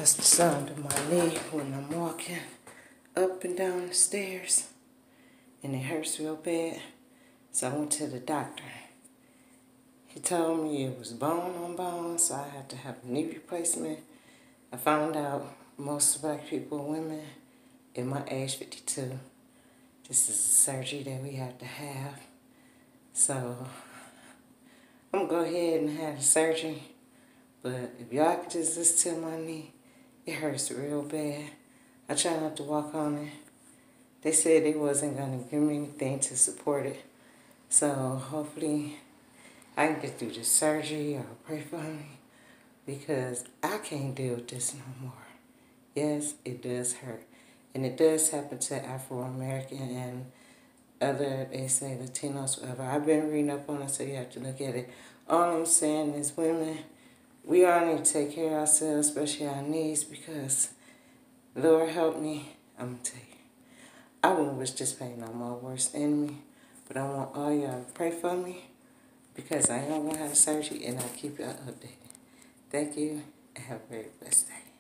That's the sound of my knee when I'm walking up and down the stairs. And it hurts real bad. So I went to the doctor. He told me it was bone on bone, so I had to have a knee replacement. I found out most black people, women, in my age, 52, this is a surgery that we have to have. So I'm gonna go ahead and have the surgery. But if y'all could just listen to my knee, it hurts real bad. I try not to walk on it. They said they wasn't gonna give me anything to support it. So hopefully I can get through the surgery or pray for me, because I can't deal with this no more. Yes, it does hurt. And it does happen to Afro-American and other, they say Latinos, whatever. I've been reading up on it, so you have to look at it. All I'm saying is, women, we all need to take care of ourselves, especially our knees, because Lord help me, I'm going to tell you. I wouldn't wish this pain on my worst enemy, but I want all y'all to pray for me, because I am going to have surgery, and I'll keep y'all updated. Thank you, and have a very blessed day.